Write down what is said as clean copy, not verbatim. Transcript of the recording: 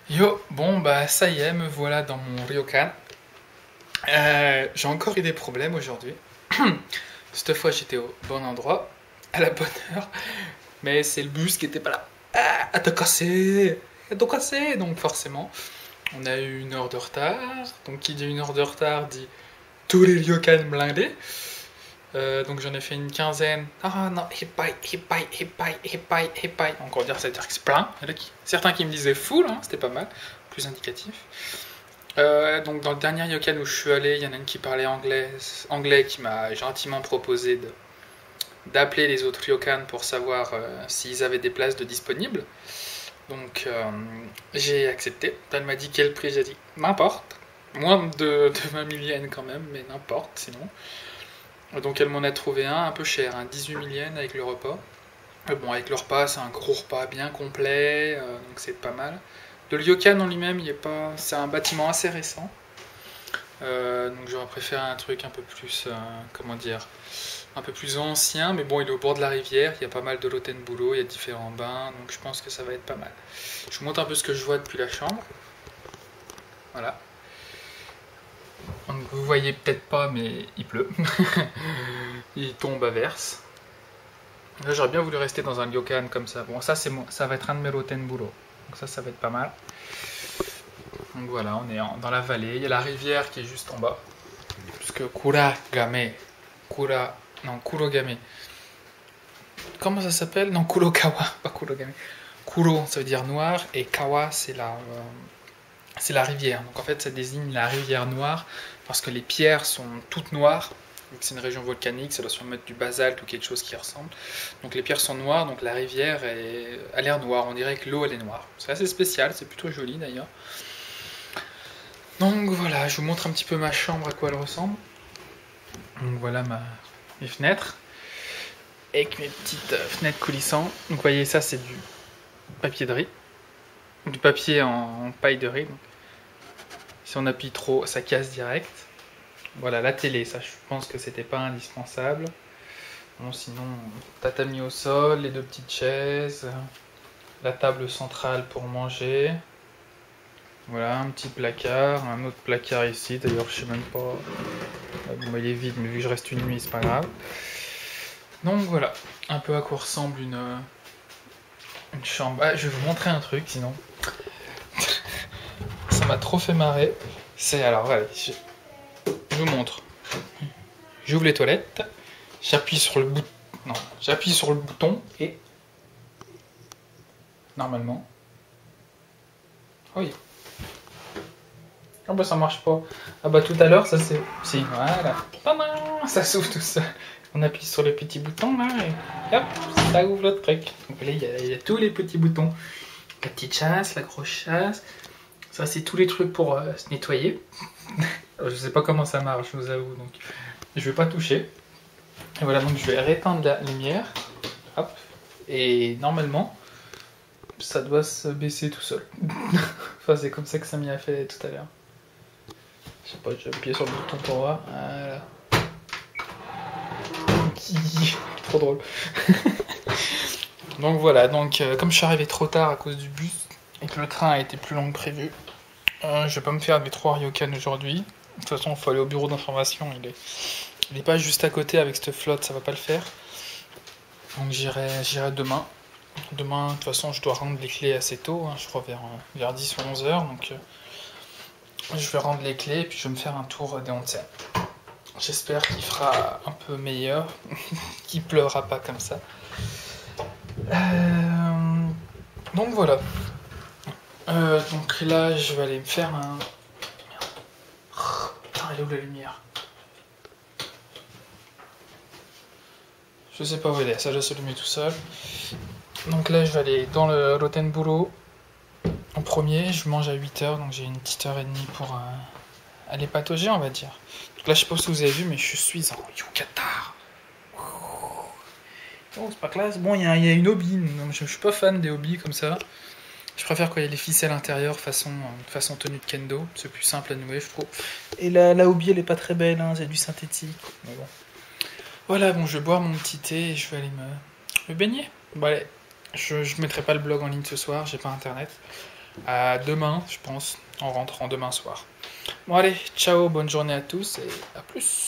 Yo, bon bah ça y est, me voilà dans mon ryokan. J'ai encore eu des problèmes aujourd'hui. Cette fois j'étais au bon endroit, à la bonne heure, mais c'est le bus qui était pas là. Ah, t'as cassé, t'as cassé. Donc forcément, on a eu une heure de retard. Donc qui dit une heure de retard dit tous les ryokans blindés. Donc j'en ai fait une quinzaine. Ah non, hipai, hipai, hipai, hipai, hipai. Encore dire, ça veut dire que c'est plein. Il y en a certains qui me disaient full, hein, c'était pas mal, plus indicatif. Donc dans le dernier ryokan où je suis allé, il y en a une qui parlait anglais qui m'a gentiment proposé d'appeler les autres ryokans pour savoir s'ils avaient des places de disponibles. Donc j'ai accepté. Elle m'a dit quel prix, j'ai dit n'importe. Moins de 20 000 yens quand même, mais n'importe sinon. Donc elle m'en a trouvé un peu cher, 18 000 yens avec le repas. Bon, avec le repas, c'est un gros repas bien complet, donc c'est pas mal. Le ryokan en lui-même, il est pas, c'est un bâtiment assez récent. Donc j'aurais préféré un truc un peu plus, comment dire, un peu plus ancien, mais bon, il est au bord de la rivière, il y a pas mal de Rotenbulo, il y a différents bains, donc je pense que ça va être pas mal. Je vous montre un peu ce que je vois depuis la chambre. Voilà. Donc vous voyez peut-être pas, mais il pleut. Il tombe à verse. Là, j'aurais bien voulu rester dans un ryokan comme ça. Bon, ça, ça va être un de mes Rotenbulo. Donc ça va être pas mal. Donc voilà, on est dans la vallée. Il y a la rivière qui est juste en bas. Puisque Kuragame. Non, Kurogame. Comment ça s'appelle? Non, Kurokawa, pas Kurogame. Kuro, ça veut dire noir. Et Kawa, c'est la rivière. Donc en fait, ça désigne la rivière noire. Parce que les pierres sont toutes noires. Vu que c'est une région volcanique, ça doit sûrement mettre du basalte ou quelque chose qui ressemble. Donc les pierres sont noires, donc la rivière a l'air noire. On dirait que l'eau elle est noire. C'est assez spécial, c'est plutôt joli d'ailleurs. Donc voilà, je vous montre un petit peu ma chambre, à quoi elle ressemble. Donc voilà mes fenêtres. Avec mes petites fenêtres coulissantes. Donc vous voyez, ça c'est du papier de riz. Du papier en paille de riz. Donc, si on appuie trop, ça casse direct. Voilà, la télé, ça je pense que c'était pas indispensable. Bon, sinon, tatami au sol, les deux petites chaises, la table centrale pour manger. Voilà, un petit placard, un autre placard ici. D'ailleurs, je sais même pas. Bon, il est vide, mais vu que je reste une nuit, c'est pas grave. Donc voilà, un peu à quoi ressemble une chambre. Ah, je vais vous montrer un truc, sinon. Ça m'a trop fait marrer. C'est alors, allez, je vous montre. J'ouvre les toilettes, j'appuie sur le bouton. Non, j'appuie sur le bouton et normalement. Oui. Ah bah ça marche pas. Ah bah tout à l'heure ça c'est. Si, voilà. Ça s'ouvre tout seul. On appuie sur le petit bouton là et hop, ça ouvre le truc. Donc là il y a tous les petits boutons. La petite chasse, la grosse chasse. Ça c'est tous les trucs pour se nettoyer. Je sais pas comment ça marche, je vous avoue. Donc je vais pas toucher. Et voilà, donc je vais rééteindre la lumière. Hop. Et normalement, ça doit se baisser tout seul. Enfin, c'est comme ça que ça m'y a fait tout à l'heure. Je sais pas, j'ai appuyé sur le bouton pour voir. Voilà. Trop drôle. Donc voilà, donc comme je suis arrivé trop tard à cause du bus et que le train a été plus long que prévu, je vais pas me faire des 3 ryokan aujourd'hui. De toute façon, il faut aller au bureau d'information. Il est pas juste à côté avec cette flotte, ça va pas le faire. Donc j'irai demain. Demain, de toute façon, je dois rendre les clés assez tôt, hein, je crois vers 10 ou 11 heures. Donc je vais rendre les clés et puis je vais me faire un tour des onsen. J'espère qu'il fera un peu meilleur, qu'il pleurra pas comme ça. Donc voilà. Donc là, je vais aller me faire un. Putain, elle est où la lumière? Je sais pas où elle est, ça doit s'allumer tout seul. Donc là, je vais aller dans le Rotenbulo en premier. Je mange à 8h, donc j'ai une petite heure et demie pour aller patauger, on va dire. Donc là, je sais pas si vous avez vu, mais je suis en Yucatan. Oh, c'est pas classe. Bon, il y a une hobby. Je suis pas fan des hobbies comme ça. Je préfère quand il y a les ficelles intérieures façon tenue de kendo. C'est plus simple à nouer, je trouve. Et la hobby, elle est pas très belle, hein, c'est du synthétique. Mais bon. Voilà, bon, je vais boire mon petit thé et je vais aller me baigner. Bon, allez, je mettrai pas le blog en ligne ce soir, j'ai pas internet. à demain, je pense, en rentrant demain soir. Bon allez, ciao, bonne journée à tous et à plus.